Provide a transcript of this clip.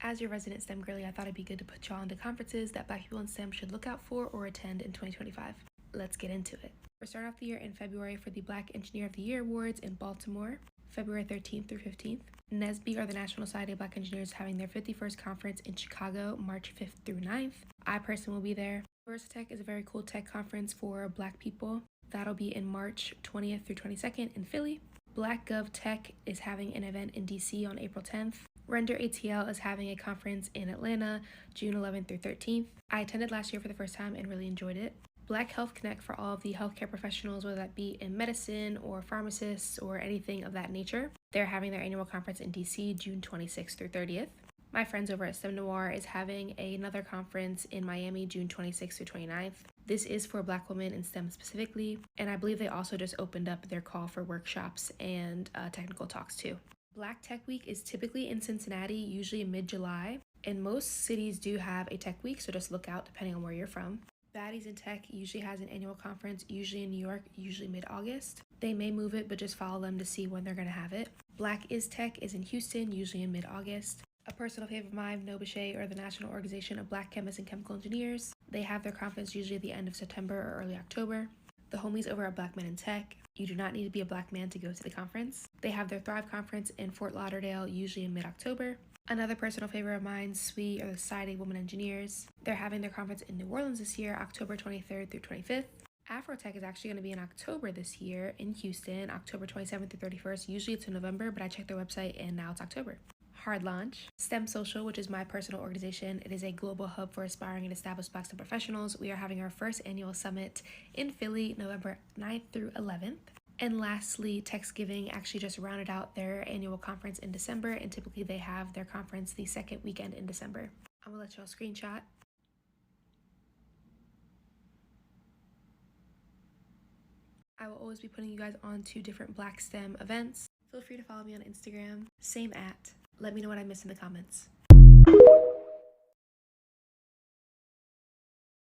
As your resident STEM girly, I thought it'd be good to put y'all into conferences that Black people in STEM should look out for or attend in 2025. Let's get into it. We're starting off the year in February for the Black Engineer of the Year Awards in Baltimore, February 13th through 15th. NSBE, or the National Society of Black Engineers, having their 51st conference in Chicago, March 5th through 9th. I personally will be there. VersaTech is a very cool tech conference for Black people. That'll be in March 20th through 22nd in Philly. Black Gov Tech is having an event in DC on April 10th. Render ATL is having a conference in Atlanta, June 11th through 13th. I attended last year for the first time and really enjoyed it. Black Health Connect for all of the healthcare professionals, whether that be in medicine or pharmacists or anything of that nature. They're having their annual conference in DC, June 26th through 30th. My friends over at STEM Noir is having another conference in Miami, June 26th through 29th. This is for Black women in STEM specifically, and I believe they also just opened up their call for workshops and technical talks too. Black Tech Week is typically in Cincinnati, usually in mid-July, and most cities do have a tech week, so just look out depending on where you're from. Baddies in Tech usually has an annual conference, usually in New York, usually mid-August. They may move it, but just follow them to see when they're going to have it. Black is Tech is in Houston, usually in mid-August. A personal favorite of mine, NOBCHE, or the National Organization of Black Chemists and Chemical Engineers. They have their conference usually at the end of September or early October. The homies over at Black Men in Tech. You do not need to be a Black man to go to the conference. They have their Thrive conference in Fort Lauderdale, usually in mid-October. Another personal favorite of mine, SWE, or the Society of Women Engineers. They're having their conference in New Orleans this year, October 23rd through 25th. Afrotech is actually going to be in October this year in Houston, October 27th through 31st. Usually it's in November, but I checked their website and now it's October. Hard launch. STEM Social, which is my personal organization. It is a global hub for aspiring and established Black STEM professionals. We are having our first annual summit in Philly, November 9th through 11th. And lastly, TechSgiving actually just rounded out their annual conference in December, and typically they have their conference the second weekend in December. I'm gonna let y'all screenshot. I will always be putting you guys on to different Black STEM events. Feel free to follow me on Instagram, same at. Let me know what I missed in the comments.